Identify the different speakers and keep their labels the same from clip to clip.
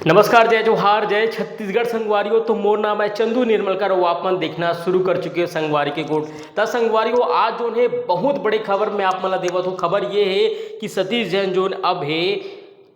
Speaker 1: नमस्कार, जय जोहार, जय छत्तीसगढ़ संगवारियों। तो मोर नाम है चंदू निर्मलकर और आप मन देखना शुरू कर चुके हो संगवारी के गोट। त संगवारियों आज जो है बहुत बड़े खबर में आप मन ला देवत हूँ। खबर ये है कि सतीश जैन जो अब है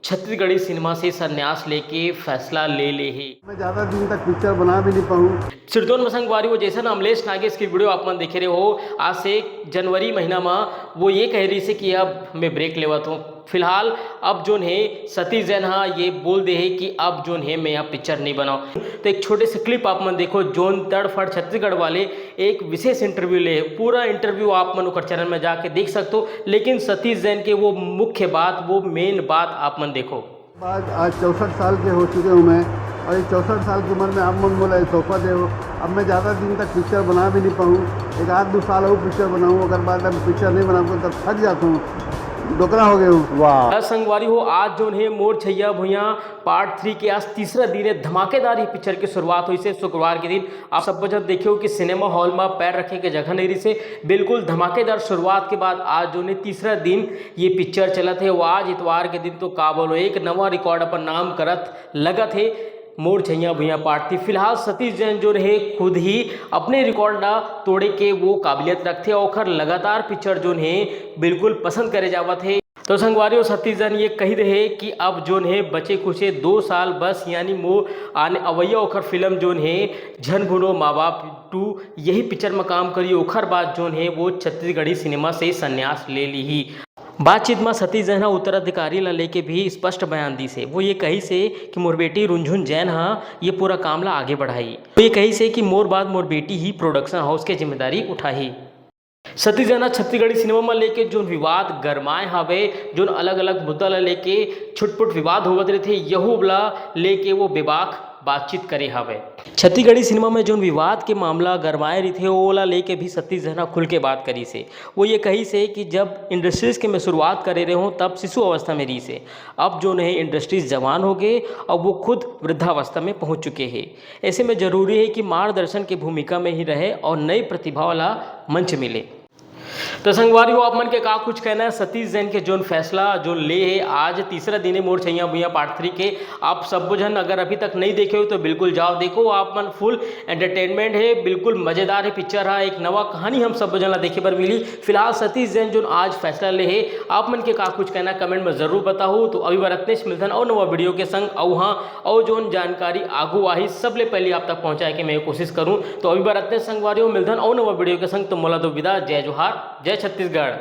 Speaker 1: छत्तीसगढ़ी सिनेमा से संन्यास लेके फैसला ले है।
Speaker 2: मैं ज़्यादा दिन तक पिक्चर बना भी नहीं पाऊँ।
Speaker 1: सिरदोन में संगवारी वो जैसा अमलेश नागेश की वीडियो आप मन देखे रहे हो। आज से जनवरी महीना में वो ये कह रही से कि अब मैं ब्रेक लेवत हूँ। फिलहाल अब जोन है सतीश जैन हाँ ये बोल दे है कि अब जोन है मैं यहाँ पिक्चर नहीं बनाऊँ। तो एक छोटे से क्लिप आप मन देखो। जोन तड़फड़ छत्तीसगढ़ वाले एक विशेष इंटरव्यू ले, पूरा इंटरव्यू आप मन ओकर चैनल में जाके देख सकते हो। लेकिन सतीश जैन के वो मुख्य बात, वो मेन बात आप मन देखो।
Speaker 2: बाद आज 64 साल के हो चुके हूँ मैं, और इस 64 साल की उम्र में आप मन बोला इस्तीफा दे हो। अब मैं ज़्यादा दिन तक पिक्चर बना भी नहीं पाऊँ। एक आध दो साल हो पिक्चर बनाऊँ, अगर बाद में पिक्चर नहीं बनाऊँ तब थक जाता हूँ, डोकरा हो गया हूँ। वाह
Speaker 1: संगवारी हो आज जो है मोर छैया भुइया पार्ट 3 के आज तीसरा दिन है। धमाकेदार ही पिक्चर की शुरुआत हुई से शुक्रवार के दिन। आप सब जब देखियो कि सिनेमा हॉल में पैर रखे के जगह नहीं रही से बिल्कुल धमाकेदार शुरुआत के बाद आज जो है तीसरा दिन ये पिक्चर चलत है। वो आज इतवार के दिन तो का बोलो एक नवा रिकॉर्ड अपन नाम करत लगत है मोर छैया भुइया पार्ट 3। फिलहाल सतीश जैन जो रहे खुद ही अपने रिकॉर्ड ना तोड़े के वो काबिलियत रखते और लगातार पिक्चर जो है बिल्कुल पसंद करे जावत है। तो संगवारी और सतीश जैन ये कही रहे कि अब जोन है बचे कुछे 2 साल बस, यानी मो आने अवैया ओखर फिल्म जोन है झन भुनो माँ बाप 2 यही पिक्चर में काम करी। ओखर बाद जोन है वो छत्तीसगढ़ी सिनेमा से संन्यास ले ली ही। बातचीत में सतीश जैन उत्तराधिकारी ला लेके भी स्पष्ट बयान दी से। वो ये कही से कि मोर बेटी रुंझुन जैन हाँ ये पूरा काम ला आगे बढ़ाई। तो ये कही से कि मोर बाद मोर बेटी ही प्रोडक्शन हाउस के जिम्मेदारी उठाई। सतीश जैन छत्तीसगढ़ी सिनेमा में लेके जो विवाद गरमाए हवे, जो अलग अलग मुद्दा ला लेके छुटपुट विवाद होवत रहे थे, यहू ला लेके वो बेबाक बातचीत करे हवे। छत्तीसगढ़ी सिनेमा में जो विवाद के मामला गरमाए रही थे ओला लेके भी सतीश जैन खुल के बात करी से। वो ये कही से कि जब इंडस्ट्रीज़ के मैं शुरुआत करे रहे हूँ तब शिशु अवस्था में रही से, अब जो है इंडस्ट्रीज जवान हो गए और वो खुद वृद्धावस्था में पहुँच चुके हैं। ऐसे में ज़रूरी है कि मार्गदर्शन की भूमिका में ही रहे और नई प्रतिभा वाला मंच मिले। तो संगवारी हो आप मन के का कुछ कहना है सतीश जैन के जोन फैसला जो ले है आज तीसरा दिन है मोर छैया भुइया पार्ट 3 के। आप सब जन अगर अभी तक नहीं देखे हो तो बिल्कुल जाओ देखो। आप मन फुल एंटरटेनमेंट है, बिल्कुल मजेदार है पिक्चर है, एक नवा कहानी हम सब जन ला देखे पर मिली। फिलहाल सतीश जैन जो आज फैसला ले है आप मन के का कुछ कहना कमेंट में जरूर बताओ। तो अभी बार इतने मिलते और नवा वीडियो के संग और हाँ और जो जानकारी आगू आई सबले पहले आप तक पहुँचाए के मैं कोशिश करूँ। तो अभी बार इतने संगवारी मिलते और नवा वीडियो के संग। तो मोला दो विदा, जय जोहार, जय छत्तीसगढ़।